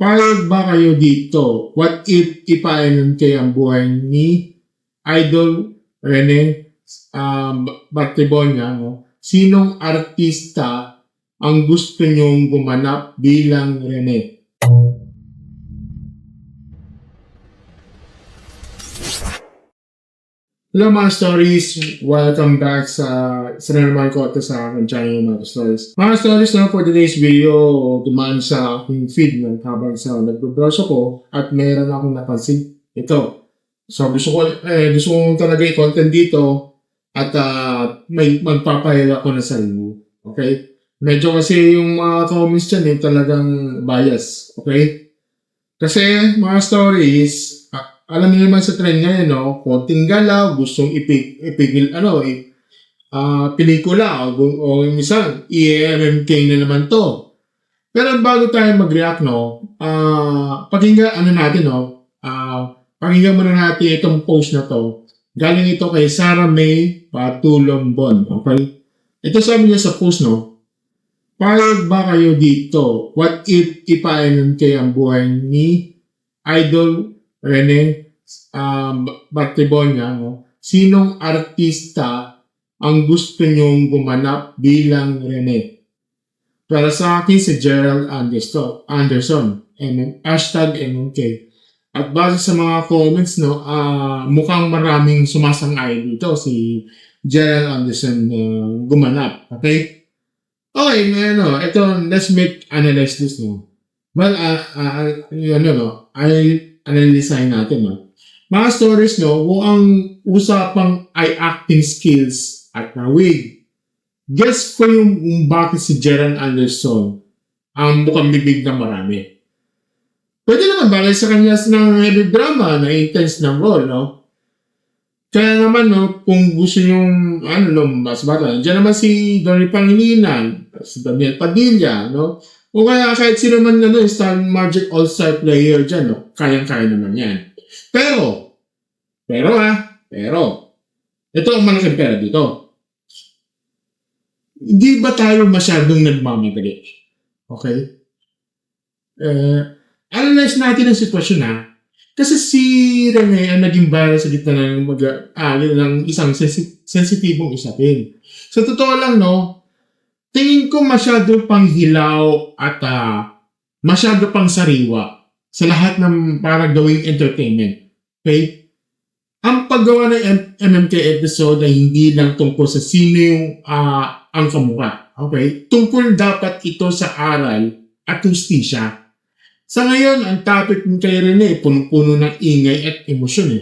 Payag ba kayo dito? What if ipaalam kayo ang buhay ni Idol Rene Bartibonia? No? Sinong artista ang gusto nyong gumanap bilang Rene? Hello mga stories! Welcome back sa isa na naman ko ito sa aking channel mga stories. Mga stories na for today's video, dumaan sa aking feed habang sa nagbabrowse ako at mayroon akong napansin ito. So gusto ko talaga i-content dito at may magpapahila ko na sa inyo. Okay? Medyo kasi yung mga comments dyan talagang bias. Okay? Kasi mga stories, alam niyo naman sa trend ngayon, no? Konting galaw, gustong ipigil, pelikula, o minsan, i-MMK na naman to. Pero bago tayo mag-react, no? Pakinggan muna natin itong post na to. Galing ito kay Sarah May Patulombon, okay? Ito sabi niya sa post, no? Payag ba kayo dito? What if ipaalam kayo ang buhay ni Idol Rene Bartibonia? No? Sinong artista ang gusto nyong gumanap bilang Rene? Para sa akin, si Gerald Anderson, hashtag MMK. At base sa mga comments, no, mukhang maraming sumasang-ayon dito si Gerald Anderson gumanap. Okay? Okay, ito, let's analyze this, no. Well, analyzein natin, no. Mga stories, no, kung ang usapang ay acting skills at nawig. Guess ko yung bakit si Gerald Anderson ang mukhang bibig ng marami. Pwede naman bagay sa kanya ng heavy drama na intense ng role, no. Kaya naman, no, kung gusto nyong, mas bata, dyan naman si Donnie Pangilinan, si Daniel Padilla, no? O kaya kahit sino man, Star Magic All-Star player dyan, no? Kayang-kaya naman yan. Pero, ito ang malaking pera dito. Hindi ba tayo masyadong nagmamadali? Okay? Analyze natin ang sitwasyon, ha? Kasi si Rene ang naging viral sa gitna ng isang sensitibong usapin. Sa totoo lang, no, tingin ko masyado pang hilaw at masyado pang sariwa sa lahat ng para gawing entertainment. Okay? Ang paggawa ng MMK episode ay hindi lang tungkol sa sino yung ang kamukha. Okay? Tungkol dapat ito sa aral at hustisya. Sa ngayon, ang topic ng kay Rene, puno-puno ng ingay at emosyon,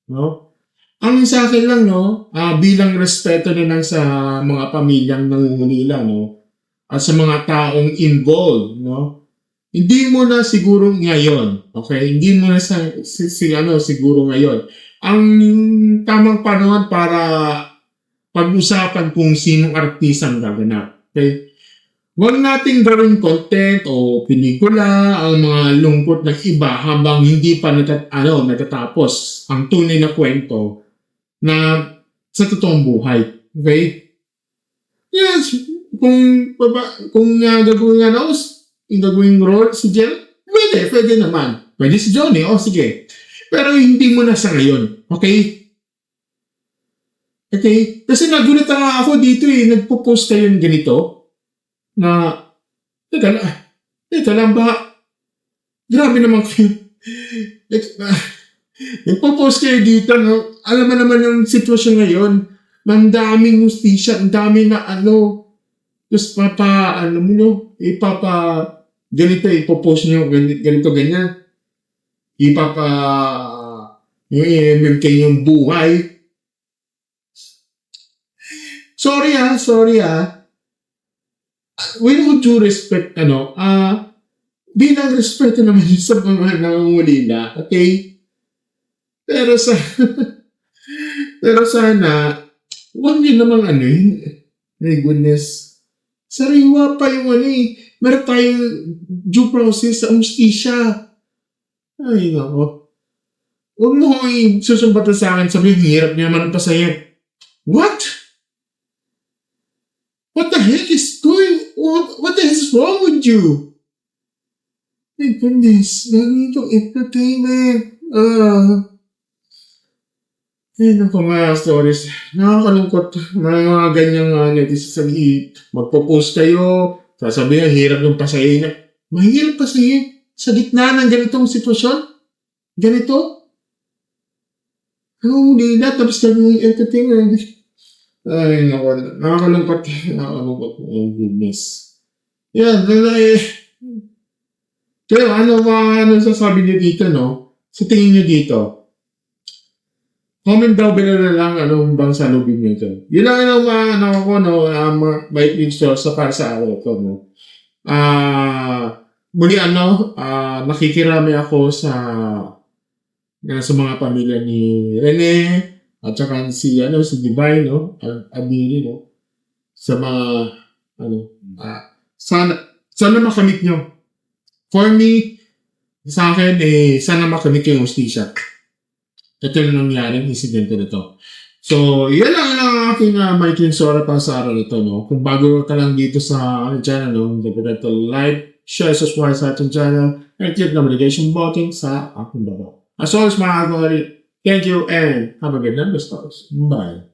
no? Ang sa akin lang, no, bilang respeto na lang sa mga pamilyang nangungulila, no, at sa mga taong involved, no, hindi mo na siguro ngayon, okay? Hindi mo na siguro ngayon. Ang tamang panahon para pag-usapan kung sinong artista ang gaganap, okay? Huwag nating gawin content o pelikula ang mga lungkot ng iba habang hindi pa natatapos ang tunay na kwento na sa totoong buhay. Okay? Yes, kung gagawin role si Jel, pwede naman. Pwede si Johnny, sige. Pero hindi mo na sa ngayon. Okay? Okay? Kasi nagulat nga ako dito nagpo-post kayo ng ganito. Na, teka lang ba? Grabe naman kayo. Nagpo-post kayo dito, no? Alam mo naman yung sitwasyon ngayon. Ang daming hustisya, ang daming tapos ganito, ipopost nyo, ganito, ganyan. Yung MMK yung buhay. Sorry. With due respect, bilang respeto naman sa mga nangungulila, okay? Pero sana, huwag niyo namang my goodness, sariwa pa yung meron tayong due process sa hustisya. Ay, nako. Huwag mo susumbatan sa akin, sabi, hirap niya naman ang pasayap. What? What the heck is wrong with you? My goodness, lagi itong entertainment. Naku mga stories. Nakakalungkot. Mga ganyang netizens magpo-post kayo. Sasabihin, hirap yung pasahin. Mahirap pasahin. Sa gitna ng ganitong sitwasyon. Ganito. Hindi na. Tapos kami yung entertainment. Ay, naku. Nakakalungkot. Nakakalungkot. Oh, goodness. Yan. Kaya ano sasabi niyo dito, no? Sa tingin niyo dito, comment daw na lang anong bang salubin nyo ito. Yun lang yung may picture sa para sa ako ito, no? Muli nakikirami ako sa mga pamilya ni Rene at saka si Divine, no? Abiri, no? Sa mga, sana makamit nyo. For me, sa akin, sana makamit yung hustisya. Ito na nangyaring insidente na to. So, yan lang ang aking maikling sora pa sa araw nito, no? Kung bago ka lang dito sa channel, no? Don't forget to like, share, subscribe sa ating channel, and click the notification button sa aking baba. As always, mga agori, thank you and have a good night, stars. Bye.